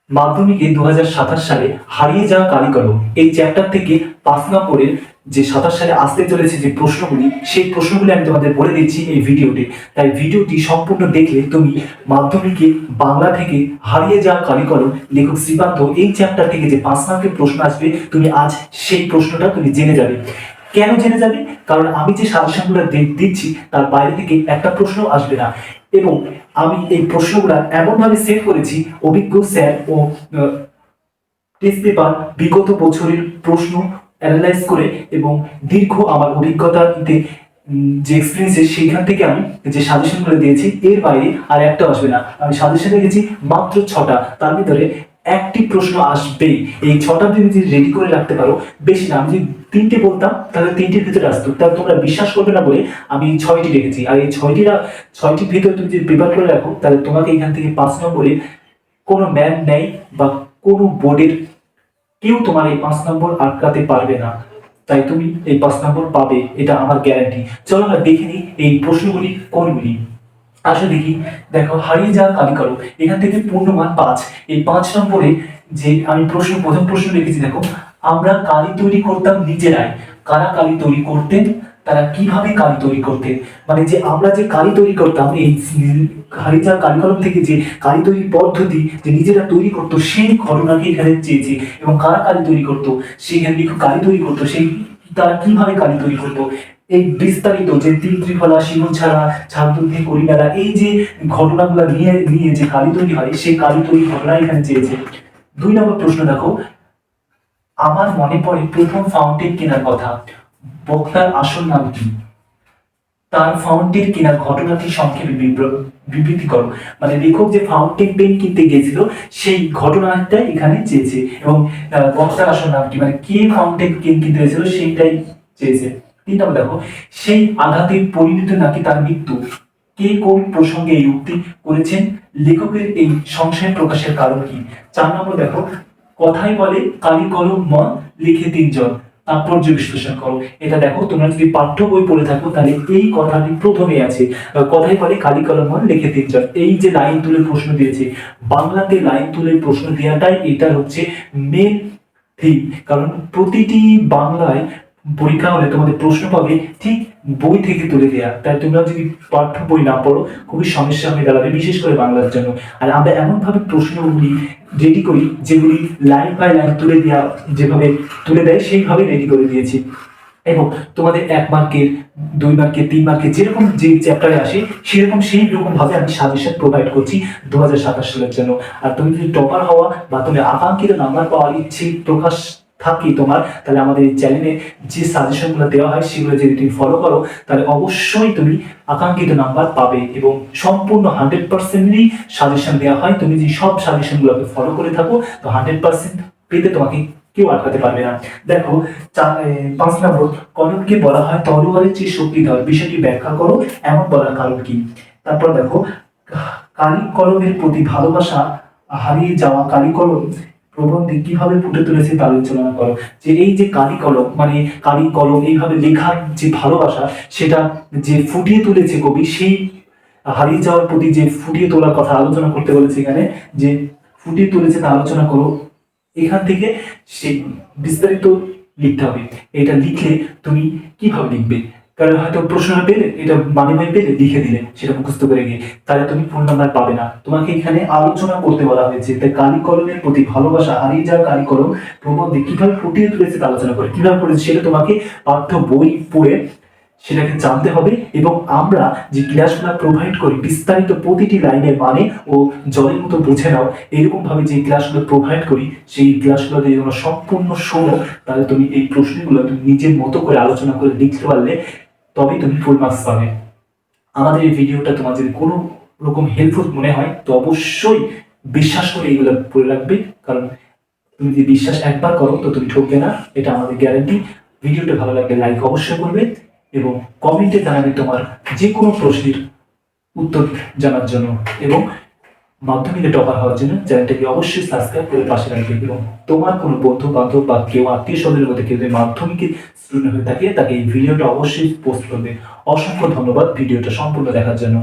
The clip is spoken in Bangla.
মাধ্যমিকে 2027 সালে হারিয়ে যাওয়া কারিকলম এই চ্যাপ্টার থেকে 5 নম্বরের যে 27 সালে আসতে চলেছে যে প্রশ্নগুলি, সেই প্রশ্নগুলি আমি তোমাদের বলে দিচ্ছি এই ভিডিওতে। তাই ভিডিওটি সম্পূর্ণ দেখলে তুমি মাধ্যমিকে বাংলা থেকে হারিয়ে যাওয়া কারিকলম লেখক শ্রীকান্ত এই চ্যাপ্টার থেকে যে 5 মার্কের প্রশ্ন আসবে, তুমি আজ সেই প্রশ্নটা তুমি জেনে যাবে। কেন জেনে যাবে? কারণ আমি যে সাজেশনগুলো দিচ্ছি তার বাইরে থেকে একটা প্রশ্ন আসবে না, এবং আমি এই প্রশ্নগুলো এমনভাবে সেট করেছি অভিজ্ঞ স্যার ও টেস্ট পেপার বিগত বছরের প্রশ্ন অ্যানালাইজ করে এবং দীর্ঘ আমার অভিজ্ঞতাতে যে এক্সপিরিয়েন্স সেইখান থেকে আমি যে সাজেশনগুলো দিয়েছি, এর বাইরে আর একটা আসবে না। আমি সাজেশন রেখেছি মাত্র 6টা, তার ভিতরে একটি প্রশ্ন আসবেই। এই 6টা তুমি যদি রেডি করে রাখতে পারো, বেশি না, আমি যদি 3টে বলতাম তাহলে 3টির ভিতরে আসতো, তাহলে তোমরা বিশ্বাস করবে না বলে আমি 6টি রেখেছি। আর এই 6টির ভিতরে তুমি যদি প্রিপেয়ার করে রাখো, তাহলে তোমাকে এখান থেকে 5 নম্বরে কোনো ম্যান নেই বা কোনো বোর্ডের কেউ তোমার এই 5 নম্বর আটকাতে পারবে না। তাই তুমি এই 5 নম্বর পাবে, এটা আমার গ্যারান্টি। চলো আমরা দেখে নিই এই প্রশ্নগুলি কোনগুলি। আসলে দেখি, দেখো, হারিয়ে যাওয়া কালিকলম, এখান থেকে পূর্ণমান 5। এই 5 নম্বরে যে আমি প্রথম প্রশ্ন লিখেছি, দেখো, আমরা কালি তৈরি করতাম নিজেরাই। কারা কালি তৈরি করতেন? তারা কিভাবে কালি তৈরি করতেন? মানে যে আমরা যে কালি তৈরি করতাম, এই হারিয়ে যাওয়া কালিকলম থেকে যে কালি তৈরির পদ্ধতি যে নিজেরা তৈরি করতো, সেই ঘটনাকে এখানে চেয়েছে। এবং কারা কালি তৈরি করতো, সেখানে কালি তৈরি করতো, সেই তারা কিভাবে কালি তৈরি করতো, এই বিস্তারিত যে তিল ত্রিফলা, শিমুল ছাড়া, ছাত্রদের করিমেলা, এই যে ঘটনাগুলো নিয়ে নিয়ে যে কালি তৈরি হয়, সেই কালি তৈরি ঘটনা এখানে চেয়েছে। 2 নম্বর প্রশ্ন দেখো, আমার মনে পড়ে প্রথম ফাউন্টেন কেনার কথা। বক্তার আসল নাম কি? তার ফাউন্টেন কেনার ঘটনাটি সংক্ষেপে বিবৃতি করো। মানে লেখক যে ফাউন্টেন পেন কিনতে গিয়েছিল, সেই ঘটনাটা এখানে চেয়েছে। এবং বক্তার আসল নাম কি, মানে কে ফাউন্টেন পেন কিনতে গেছিল সেইটাই চেয়েছে। 3 নম্বর দেখো, সেই আঘাতের পরিণতি নাকি তার মৃত্যু। কে কোন প্রসঙ্গে এই উক্তি করেছেন? লেখকের এই সংশয় প্রকাশের কারণ কি? 4 নম্বর দেখো, কথাই বলে কালি কলম মন লিখে 3 জন, তাৎপর্য বিশ্লেষণ করো। এটা দেখো, তোমরা যদি পাঠ্য বই পড়ে থাকো তাহলে এই কথাটি প্রথমে আছে। কথাই বলে কালি কলম মন লিখে 3 জন, এই যে লাইন তুলে প্রশ্ন দিয়েছে, বাংলাতে লাইন তুলে প্রশ্ন দেওয়াটাই এটা হচ্ছে মেন থিম। কারণ প্রতিটি বাংলায় পরীক্ষা হলে তোমাদের প্রশ্ন পাবে ঠিক বই থেকে তুলে দেওয়া। তাই তোমরা যদি পাঠ্য বই না পড়ো, খুবই সমস্যা হয়ে দাঁড়াবে, বিশেষ করে বাংলার জন্য। আর আমরা এমনভাবে প্রশ্নগুলি রেডি করি যেগুলি লাইন বাই লাইন তুলে দেওয়া, যেভাবে তুলে দেয় সেইভাবে রেডি করে দিয়েছি। এবং তোমাদের 1 মার্কের, 2 মার্কের, 3 মার্কের যেরকম যে চ্যাপ্টারে আসে, সেরকম সেই রকম ভাবে আমি সাজেশন প্রোভাইড করছি 2027 সালের জন্য। আর তুমি যদি টপার হওয়া বা তুমি আকাঙ্ক্ষিত নাম্বার পাওয়ার ইচ্ছে প্রকাশ থাকে তোমার, তাহলে আমাদের এই চ্যানেলে যে সাজেশনগুলো দেওয়া হয় সেগুলো যদি তুমি ফলো করো, তাহলে অবশ্যই তুমি আকাঙ্ক্ষিত নাম্বার পাবে। এবং সম্পূর্ণ 100%ই সাজেশন দেওয়া হয়। তুমি যদি সব সাজেশনগুলোকে ফলো করে থাকো, তো 100% পেতে তোমাকে কেউ আটকাতে পারবে না। দেখো, 5 নম্বর, কলমকে বলা হয় তলোয়ারের চেয়ে শক্তিধর, বিষয়টি ব্যাখ্যা করো, এমন বলার কারণ কি? তারপর দেখো, কালি কলমের প্রতি ভালোবাসা হারিয়ে যাওয়া কালি কলম প্রবন্ধে কিভাবে ফুটে তুলেছে তা আলোচনা করো। যে এই যে কালি কলম, মানে কালি কলম এইভাবে লেখার যে ভালোবাসা, সেটা যে ফুটিয়ে তুলেছে কবি, সেই হারিয়ে যাওয়ার প্রতি যে ফুটিয়ে তোলার কথা আলোচনা করতে বলেছে এখানে, যে ফুটিয়ে তুলেছে তা আলোচনা করো। এখান থেকে সেই বিস্তারিত লিখতে হবে। এটা লিখলে তুমি কিভাবে লিখবে? কারণ হয়তো প্রশ্নটা পেলে, এটা মানে পেলে লিখে দিলে সেটা মুখস্থ করে গিয়ে, তাহলে তুমি ফুল নাম্বার পাবে না। তোমাকে এখানে আলোচনা করতে বলা হয়েছে। তাই কালি কলমের প্রতি ভালোবাসা হারিয়ে যাওয়া কালি কলম প্রবন্ধে কিভাবে ফুটিয়ে তুলেছে তা আলোচনা করে, কিভাবে করেছে সেটা তোমাকে পাঠ্য বই পড়ে সেটাকে জানতে হবে। এবং আমরা যে ক্লাসগুলো প্রোভাইড করি, বিস্তারিত প্রতিটি লাইনের মানে ও জলের মতো বুঝে নাও, এরকম ভাবে যে ক্লাসগুলো প্রোভাইড করি, সেই ক্লাসগুলো যদি তোমরা সম্পূর্ণ শোনো, তাহলে তুমি এই প্রশ্নগুলো তুমি নিজের মতো করে আলোচনা করে লিখতে পারলে তবে তুমি ফুল মার্কস পাবে। আমাদের এই ভিডিওটা তোমার যদি কোনো রকম হেল্পফুল মনে হয়, তো অবশ্যই বিশ্বাস করে এইগুলো পড়ে রাখবে। কারণ তুমি যদি বিশ্বাস একবার করো, তো তুমি ঠকবে না, এটা আমাদের গ্যারান্টি। ভিডিওটা ভালো লাগলে লাইক অবশ্যই করবে এবং কমেন্টে জানাবে তোমার যে কোনো প্রশ্নের উত্তর জানার জন্য। এবং মাধ্যমিকে টপার হওয়ার জন্য চ্যানেলটাকে অবশ্যই সাবস্ক্রাইব করে পাশে রাখবে। এবং তোমার কোনো বন্ধু বান্ধব বা কেউ আত্মীয় স্বজনের মধ্যে কেউ যদি মাধ্যমিকে স্টুডেন্ট হয়ে থাকে, তাকে এই ভিডিওটা অবশ্যই পোস্ট করবে। অসংখ্য ধন্যবাদ ভিডিওটা সম্পূর্ণ দেখার জন্য।